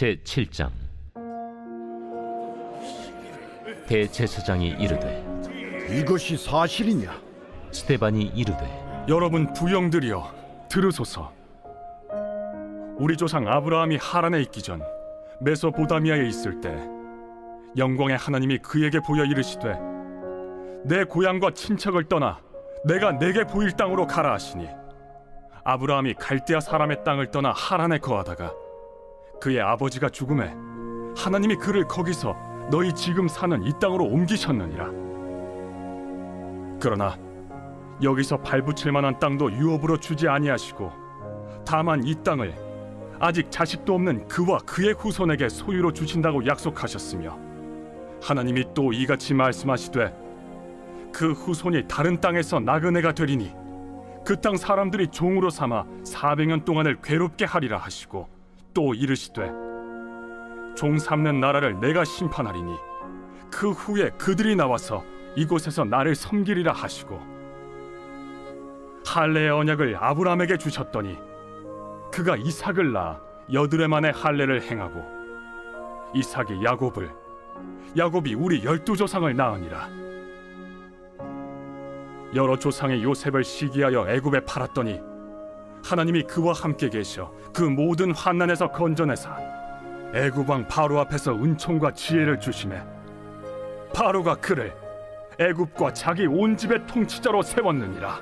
제7장. 대제사장이 이르되 이것이 사실이냐? 스데반이 이르되 여러분 부영들이여 들으소서. 우리 조상 아브라함이 하란에 있기 전 메소보다미아에 있을 때 영광의 하나님이 그에게 보여 이르시되 내 고향과 친척을 떠나 내가 내게 보일 땅으로 가라 하시니, 아브라함이 갈대아 사람의 땅을 떠나 하란에 거하다가 그의 아버지가 죽음에 하나님이 그를 거기서 너희 지금 사는 이 땅으로 옮기셨느니라. 그러나 여기서 발붙일 만한 땅도 유업으로 주지 아니하시고 다만 이 땅을 아직 자식도 없는 그와 그의 후손에게 소유로 주신다고 약속하셨으며, 하나님이 또 이같이 말씀하시되 그 후손이 다른 땅에서 나그네가 되리니 그 땅 사람들이 종으로 삼아 400년 동안을 괴롭게 하리라 하시고, 또 이르시되 종 삼는 나라를 내가 심판하리니 그 후에 그들이 나와서 이곳에서 나를 섬기리라 하시고, 할례의 언약을 아브라함에게 주셨더니 그가 이삭을 낳아 여드레 만에 할례를 행하고, 이삭이 야곱을, 야곱이 우리 12조상을 낳으니라. 여러 조상의 요셉을 시기하여 애굽에 팔았더니 하나님이 그와 함께 계셔 그 모든 환난에서 건져내사 애굽 왕 바로 앞에서 은총과 지혜를 주시매, 바로가 그를 애굽과 자기 온 집의 통치자로 세웠느니라.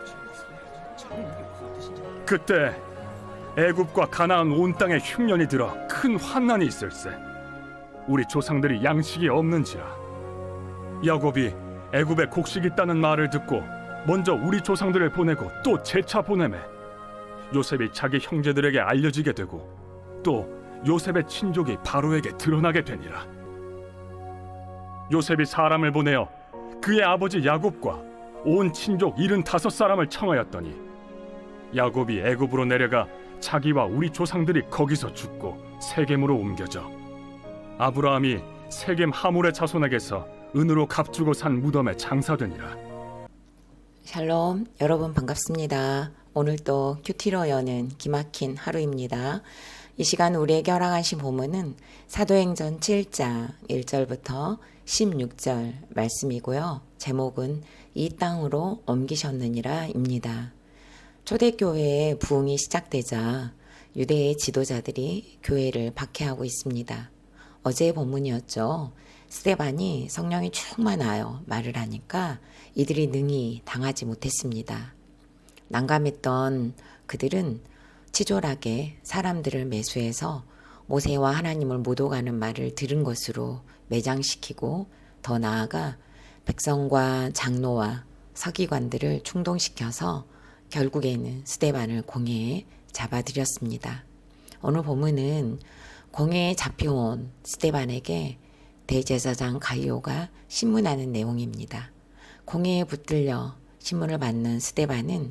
그때 애굽과 가나안 온 땅에 흉년이 들어 큰 환난이 있을세. 우리 조상들이 양식이 없는지라. 야곱이 애굽에 곡식 있다는 말을 듣고 먼저 우리 조상들을 보내고 또 재차 보내매, 요셉이 자기 형제들에게 알려지게 되고 또 요셉의 친족이 바로에게 드러나게 되니라. 요셉이 사람을 보내어 그의 아버지 야곱과 온 친족 75사람을 청하였더니, 야곱이 애굽으로 내려가 자기와 우리 조상들이 거기서 죽고 세겜으로 옮겨져 아브라함이 세겜 하몰의 자손에게서 은으로 값주고 산 무덤에 장사되니라. 샬롬, 여러분 반갑습니다. 오늘 또 큐티로 여는 기막힌 하루입니다. 이 시간 우리에게 허락하신 본문은 사도행전 7장 1절부터 16절 말씀이고요. 제목은 이 땅으로 옮기셨느니라 입니다. 초대교회의 부흥이 시작되자 유대의 지도자들이 교회를 박해하고 있습니다. 어제의 본문이었죠. 스데반이 성령이 충만하여 말을 하니까 이들이 능히 당하지 못했습니다. 난감했던 그들은 치졸하게 사람들을 매수해서 모세와 하나님을 못 오가는 말을 들은 것으로 매장시키고, 더 나아가 백성과 장로와 서기관들을 충동시켜서 결국에는 스데반을 공회에 잡아들였습니다. 오늘 본문은 공회에 잡혀온 스데반에게 대제사장 가이오가 신문하는 내용입니다. 공회에 붙들려 신문을 받는 스데반은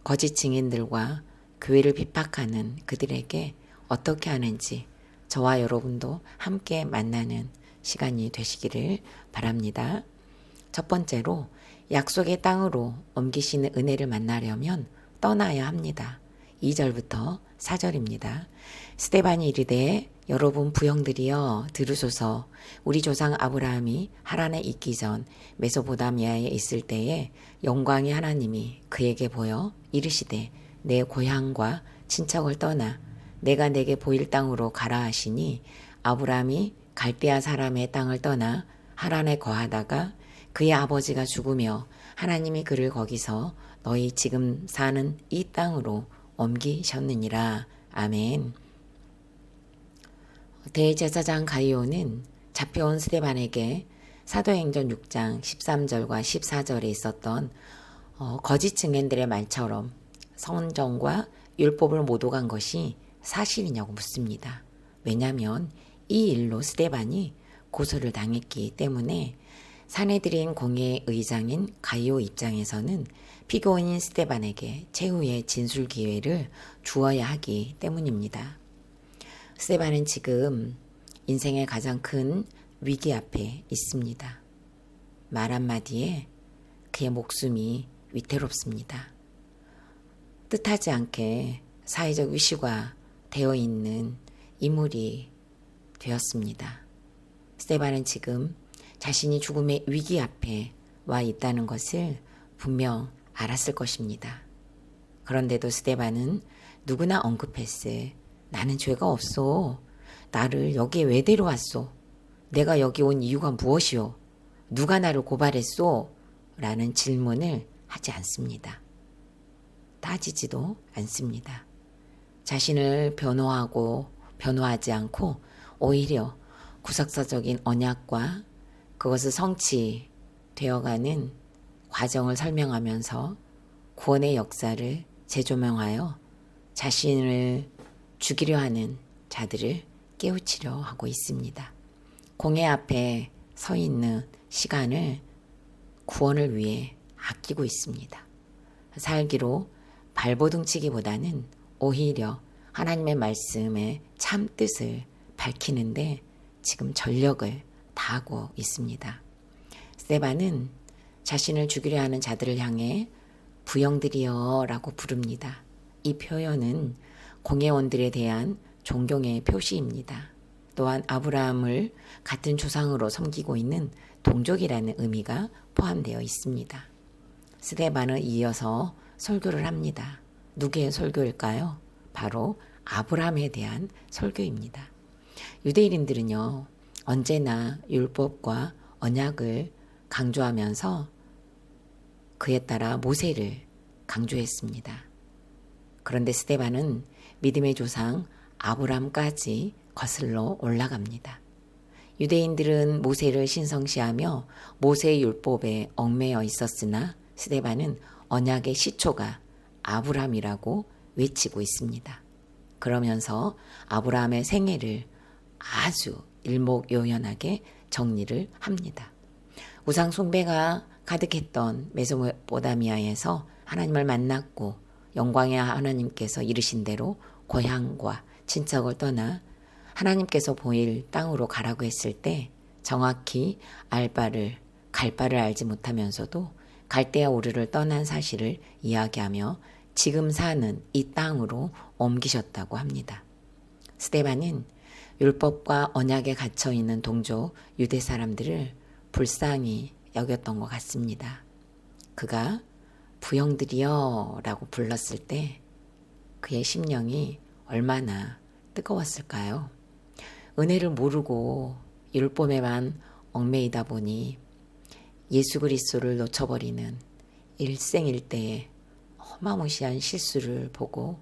거짓 증인들과 교회를 핍박하는 그들에게 어떻게 하는지 저와 여러분도 함께 만나는 시간이 되시기를 바랍니다. 첫 번째로, 약속의 땅으로 옮기시는 은혜를 만나려면 떠나야 합니다. 2절부터 4절입니다. 스데반이 이르되 여러분 부형들이여 들으소서. 우리 조상 아브라함이 하란에 있기 전 메소보다미아에 있을 때에 영광의 하나님이 그에게 보여 이르시되 내 고향과 친척을 떠나 내가 내게 보일 땅으로 가라 하시니, 아브라함이 갈대아 사람의 땅을 떠나 하란에 거하다가 그의 아버지가 죽으며 하나님이 그를 거기서 너희 지금 사는 이 땅으로 옮기셨느니라. 아멘. 대제사장 가이오는 잡혀온 스데반에게 사도행전 6장 13절과 14절에 있었던 거짓 증인들의 말처럼 성전과 율법을 못 오간 것이 사실이냐고 묻습니다. 왜냐하면 이 일로 스데반이 고소를 당했기 때문에 사내들인 공회의 의장인 가이오 입장에서는 피고인인 스데반에게 최후의 진술 기회를 주어야 하기 때문입니다. 스데반은 지금 인생의 가장 큰 위기 앞에 있습니다. 말 한마디에 그의 목숨이 위태롭습니다. 뜻하지 않게 사회적 이슈가 되어 있는 인물이 되었습니다. 스데반은 지금 자신이 죽음의 위기 앞에 와 있다는 것을 분명 알았을 것입니다. 그런데도 스데반은 누구나 언급했을 나는 죄가 없소. 나를 여기에 왜 데려왔소? 내가 여기 온 이유가 무엇이오? 누가 나를 고발했소? 라는 질문을 하지 않습니다. 따지지도 않습니다. 자신을 변호하지 않고 오히려 구속사적인 언약과 그것을 성취되어가는 과정을 설명하면서 구원의 역사를 재조명하여 자신을 죽이려 하는 자들을 깨우치려 하고 있습니다. 공회 앞에 서 있는 시간을 구원을 위해 아끼고 있습니다. 살기로 발버둥치기보다는 오히려 하나님의 말씀의 참 뜻을 밝히는데 지금 전력을 다하고 있습니다. 스데반은 자신을 죽이려 하는 자들을 향해 부형들이여 라고 부릅니다. 이 표현은 공회원들에 대한 존경의 표시입니다. 또한 아브라함을 같은 조상으로 섬기고 있는 동족이라는 의미가 포함되어 있습니다. 스데반은 이어서 설교를 합니다. 누구의 설교일까요? 바로 아브라함에 대한 설교입니다. 유대인들은요, 언제나 율법과 언약을 강조하면서 그에 따라 모세를 강조했습니다. 그런데 스데반은 믿음의 조상 아브라함까지 거슬러 올라갑니다. 유대인들은 모세를 신성시하며 모세의 율법에 얽매여 있었으나 스데반은 언약의 시초가 아브라함이라고 외치고 있습니다. 그러면서 아브라함의 생애를 아주 일목요연하게 정리를 합니다. 우상 숭배가 가득했던 메소포타미아에서 하나님을 만났고 영광의 하나님께서 이르신 대로 고향과 친척을 떠나 하나님께서 보일 땅으로 가라고 했을 때 정확히 갈 바를 알지 못하면서도 갈대아 우르를 떠난 사실을 이야기하며 지금 사는 이 땅으로 옮기셨다고 합니다. 스데반은 율법과 언약에 갇혀있는 동족 유대 사람들을 불쌍히 여겼던 것 같습니다. 그가 부형들이여 라고 불렀을 때 그의 심령이 얼마나 뜨거웠을까요? 은혜를 모르고 율법에만 얽매이다 보니 예수 그리스도를 놓쳐버리는 일생일대의 어마무시한 실수를 보고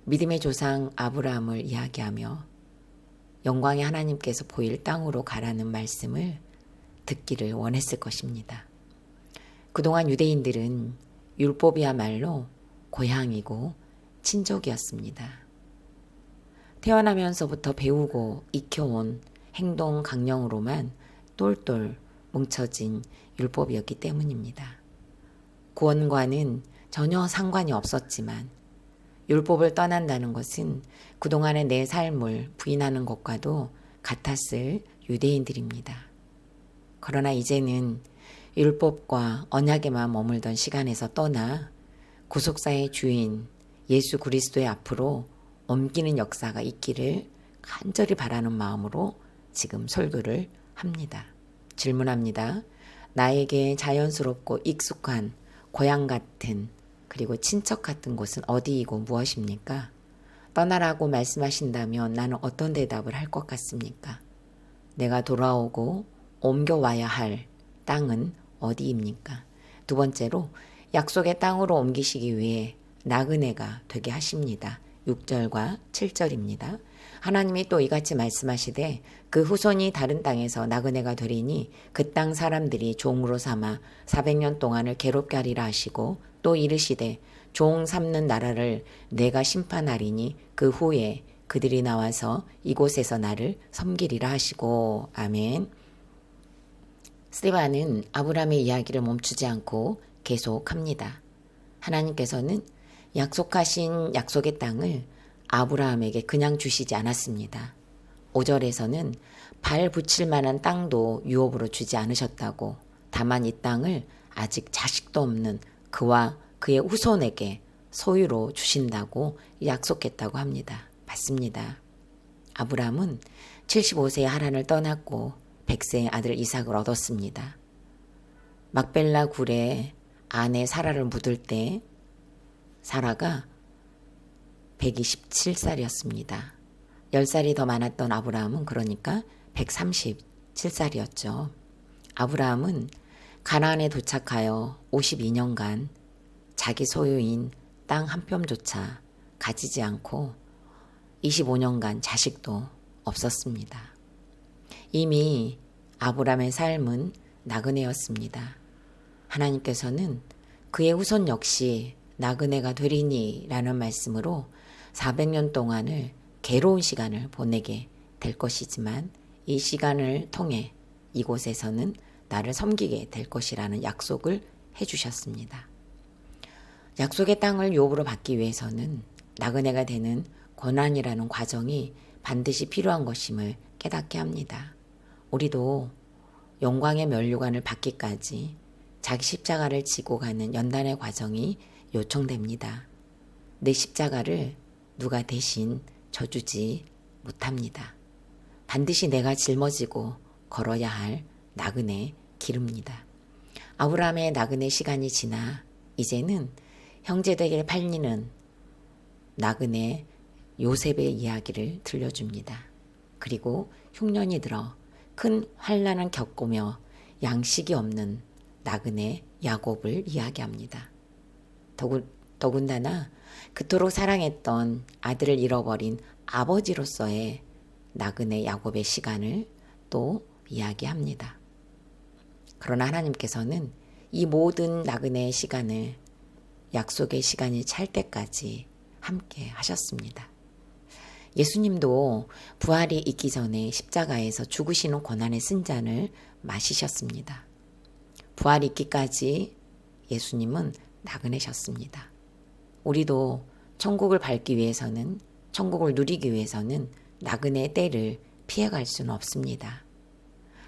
믿음의 조상 아브라함을 이야기하며 영광의 하나님께서 보일 땅으로 가라는 말씀을 듣기를 원했을 것입니다. 그동안 유대인들은 율법이야말로 고향이고 친족이었습니다. 태어나면서부터 배우고 익혀온 행동 강령으로만 똘똘 뭉쳐진 율법이었기 때문입니다. 구원과는 전혀 상관이 없었지만 율법을 떠난다는 것은 그동안의 내 삶을 부인하는 것과도 같았을 유대인들입니다. 그러나 이제는 율법과 언약에만 머물던 시간에서 떠나 구속사의 주인 예수 그리스도의 앞으로 옮기는 역사가 있기를 간절히 바라는 마음으로 지금 설교를 합니다. 질문합니다. 나에게 자연스럽고 익숙한 고향 같은 그리고 친척 같은 곳은 어디이고 무엇입니까? 떠나라고 말씀하신다면 나는 어떤 대답을 할 것 같습니까? 내가 돌아오고 옮겨와야 할 땅은 어디입니까? 두 번째로 약속의 땅으로 옮기시기 위해 나그네가 되게 하십니다. 6절과 7절입니다. 하나님이 또 이같이 말씀하시되 그 후손이 다른 땅에서 나그네가 되리니 그 땅 사람들이 종으로 삼아 400년 동안을 괴롭게 하리라 하시고 또 이르시되 종 삼는 나라를 내가 심판하리니 그 후에 그들이 나와서 이곳에서 나를 섬기리라 하시고 아멘. 스데반은 아브라함의 이야기를 멈추지 않고 계속합니다. 하나님께서는 약속하신 약속의 땅을 아브라함에게 그냥 주시지 않았습니다. 5절에서는 발 붙일 만한 땅도 유업으로 주지 않으셨다고, 다만 이 땅을 아직 자식도 없는 그와 그의 후손에게 소유로 주신다고 약속했다고 합니다. 맞습니다. 아브라함은 75세의 하란을 떠났고 100세의 아들 이삭을 얻었습니다. 막벨라 굴에 아내 사라를 묻을 때 사라가 127살이었습니다. 10살이 더 많았던 아브라함은 그러니까 137살이었죠. 아브라함은 가나안에 도착하여 52년간 자기 소유인 땅 한 뼘조차 가지지 않고 25년간 자식도 없었습니다. 이미 아브라함의 삶은 나그네였습니다. 하나님께서는 그의 후손 역시 나그네가 되리니 라는 말씀으로 400년 동안을 괴로운 시간을 보내게 될 것이지만 이 시간을 통해 이곳에서는 나를 섬기게 될 것이라는 약속을 해주셨습니다. 약속의 땅을 유업으로 받기 위해서는 나그네가 되는 고난이라는 과정이 반드시 필요한 것임을 깨닫게 합니다. 우리도 영광의 면류관을 받기까지 자기 십자가를 지고 가는 연단의 과정이 요청됩니다. 내 십자가를 누가 대신 져주지 못합니다. 반드시 내가 짊어지고 걸어야 할 나그네 길입니다. 아브라함의 나그네 시간이 지나 이제는 형제들에게 팔리는 나그네 요셉의 이야기를 들려줍니다. 그리고 흉년이 들어 큰 환난을 겪으며 양식이 없는 나그네 야곱을 이야기합니다. 더군다나 그토록 사랑했던 아들을 잃어버린 아버지로서의 나그네 야곱의 시간을 또 이야기합니다. 그러나 하나님께서는 이 모든 나그네의 시간을 약속의 시간이 찰 때까지 함께 하셨습니다. 예수님도 부활이 있기 전에 십자가에서 죽으시는 고난의 쓴잔을 마시셨습니다. 부활이 있기까지 예수님은 나그네셨습니다. 우리도 천국을 밟기 위해서는, 천국을 누리기 위해서는 나그네의 때를 피해갈 수는 없습니다.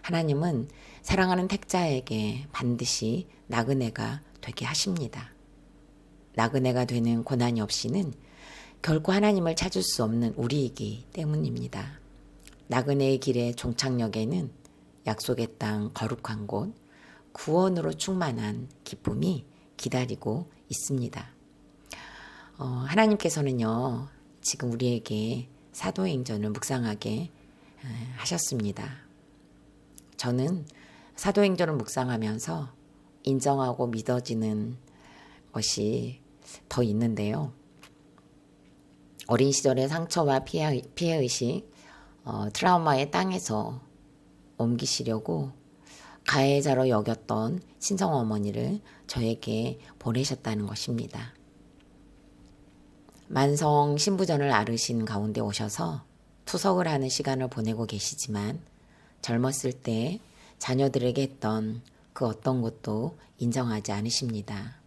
하나님은 사랑하는 택자에게 반드시 나그네가 되게 하십니다. 나그네가 되는 고난이 없이는 결코 하나님을 찾을 수 없는 우리이기 때문입니다. 나그네의 길의 종착역에는 약속의 땅 거룩한 곳, 구원으로 충만한 기쁨이 기다리고 있습니다. 하나님께서는요, 지금 우리에게 사도행전을 묵상하게 하셨습니다. 저는 사도행전을 묵상하면서 인정하고 믿어지는 것이 더 있는데요. 어린 시절의 상처와 피해의식, 트라우마의 땅에서 옮기시려고 가해자로 여겼던 친정어머니를 저에게 보내셨다는 것입니다. 만성 신부전을 앓으신 가운데 오셔서 투석을 하는 시간을 보내고 계시지만 젊었을 때 자녀들에게 했던 그 어떤 것도 인정하지 않으십니다.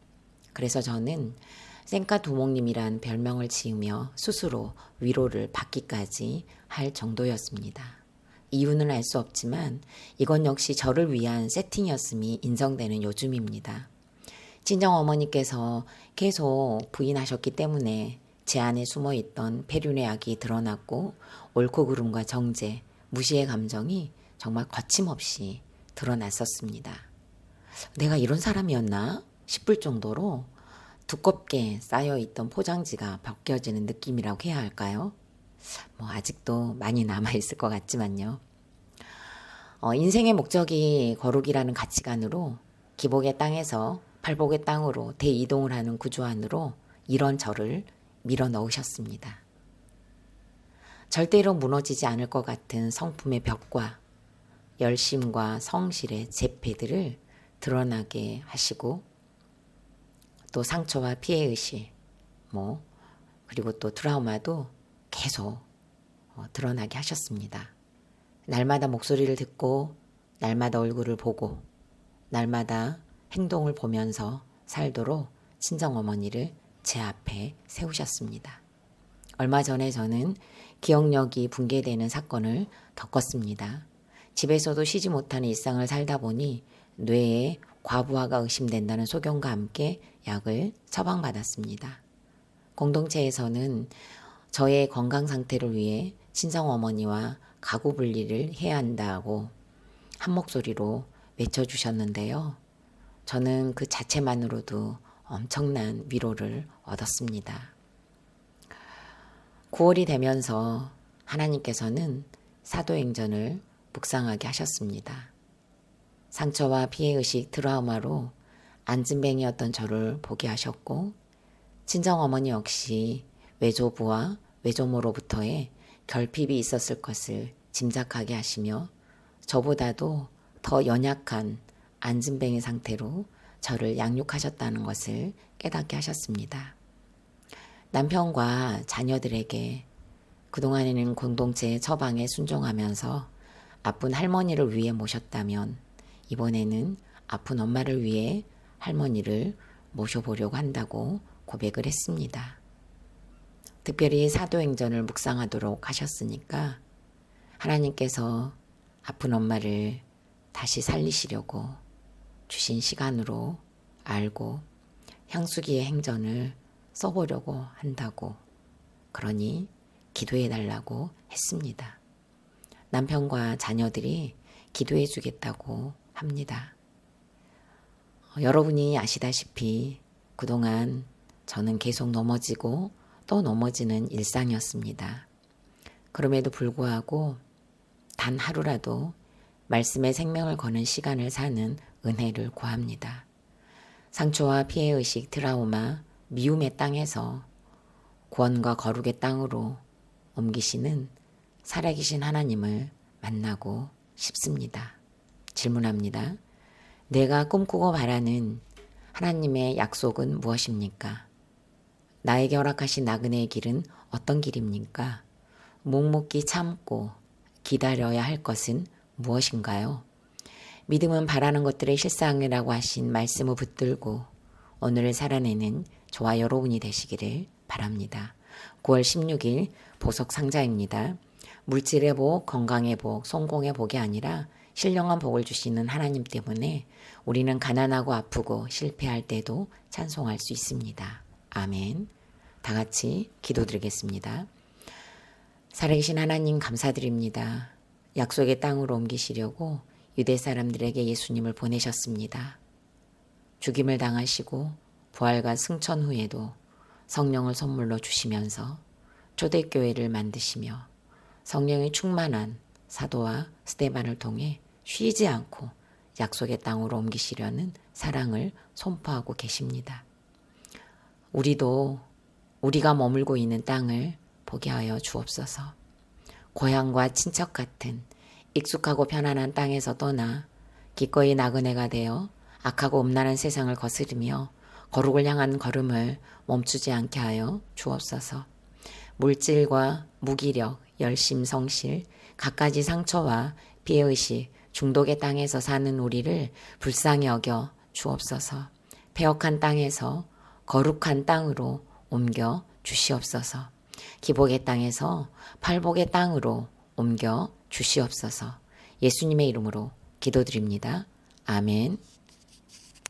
그래서 저는 쌩까 두목님이란 별명을 지으며 스스로 위로를 받기까지 할 정도였습니다. 이유는 알 수 없지만 이건 역시 저를 위한 세팅이었음이 인정되는 요즘입니다. 친정어머니께서 계속 부인하셨기 때문에 제 안에 숨어있던 폐륜의 악이 드러났고 옳고 그름과 정죄, 무시의 감정이 정말 거침없이 드러났었습니다. 내가 이런 사람이었나 싶을 정도로 두껍게 쌓여있던 포장지가 벗겨지는 느낌이라고 해야 할까요? 아직도 많이 남아있을 것 같지만요. 인생의 목적이 거룩이라는 가치관으로 기복의 땅에서 팔복의 땅으로 대이동을 하는 구조 안으로 이런 저를 밀어 넣으셨습니다. 절대로 무너지지 않을 것 같은 성품의 벽과 열심과 성실의 재패들을 드러나게 하시고 또 상처와 피해의식, 그리고 또 트라우마도 계속 드러나게 하셨습니다. 날마다 목소리를 듣고 날마다 얼굴을 보고 날마다 행동을 보면서 살도록 친정어머니를 제 앞에 세우셨습니다. 얼마 전에 저는 기억력이 붕괴되는 사건을 겪었습니다. 집에서도 쉬지 못하는 일상을 살다 보니 뇌에 과부하가 의심된다는 소견과 함께 약을 처방받았습니다. 공동체에서는 저의 건강 상태를 위해 친정어머니와 가구 분리를 해야 한다고 한 목소리로 외쳐주셨는데요. 저는 그 자체만으로도 엄청난 위로를 얻었습니다. 9월이 되면서 하나님께서는 사도행전을 묵상하게 하셨습니다. 상처와 피해의식 트라우마로 안진뱅이였던 저를 보게 하셨고 친정어머니 역시 외조부와 외조모로부터의 결핍이 있었을 것을 짐작하게 하시며 저보다도 더 연약한 안진뱅이 상태로 저를 양육하셨다는 것을 깨닫게 하셨습니다. 남편과 자녀들에게 그동안에는 공동체의 처방에 순종하면서 아픈 할머니를 위해 모셨다면 이번에는 아픈 엄마를 위해 할머니를 모셔보려고 한다고 고백을 했습니다. 특별히 사도행전을 묵상하도록 하셨으니까 하나님께서 아픈 엄마를 다시 살리시려고 주신 시간으로 알고 향수기의 행전을 써보려고 한다고 그러니 기도해 달라고 했습니다. 남편과 자녀들이 기도해 주겠다고 합니다. 여러분이 아시다시피 그동안 저는 계속 넘어지고 또 넘어지는 일상이었습니다. 그럼에도 불구하고 단 하루라도 말씀에 생명을 거는 시간을 사는 은혜를 구합니다. 상처와 피해의식, 트라우마, 미움의 땅에서 구원과 거룩의 땅으로 옮기시는 살아계신 하나님을 만나고 싶습니다. 질문합니다. 내가 꿈꾸고 바라는 하나님의 약속은 무엇입니까? 나에게 허락하신 나그네의 길은 어떤 길입니까? 묵묵히 참고 기다려야 할 것은 무엇인가요? 믿음은 바라는 것들의 실상이라고 하신 말씀을 붙들고 오늘을 살아내는 저와 여러분이 되시기를 바랍니다. 9월 16일 보석 상자입니다. 물질의 복, 건강의 복, 성공의 복이 아니라 신령한 복을 주시는 하나님 때문에 우리는 가난하고 아프고 실패할 때도 찬송할 수 있습니다. 아멘. 다 같이 기도드리겠습니다. 살아계신 하나님 감사드립니다. 약속의 땅으로 옮기시려고 유대 사람들에게 예수님을 보내셨습니다. 죽임을 당하시고 부활과 승천 후에도 성령을 선물로 주시면서 초대교회를 만드시며 성령이 충만한 사도와 스데반을 통해 쉬지 않고 약속의 땅으로 옮기시려는 사랑을 선포하고 계십니다. 우리도 우리가 머물고 있는 땅을 보게 하여 주옵소서. 고향과 친척 같은 익숙하고 편안한 땅에서 떠나 기꺼이 나그네가 되어 악하고 음란한 세상을 거스르며 거룩을 향한 걸음을 멈추지 않게 하여 주옵소서. 물질과 무기력, 열심, 성실, 갖가지 상처와 피해의식, 중독의 땅에서 사는 우리를 불쌍히 여겨 주옵소서. 패역한 땅에서 거룩한 땅으로 옮겨 주시옵소서. 기복의 땅에서 팔복의 땅으로 옮겨 주시옵소서. 예수님의 이름으로 기도드립니다. 아멘.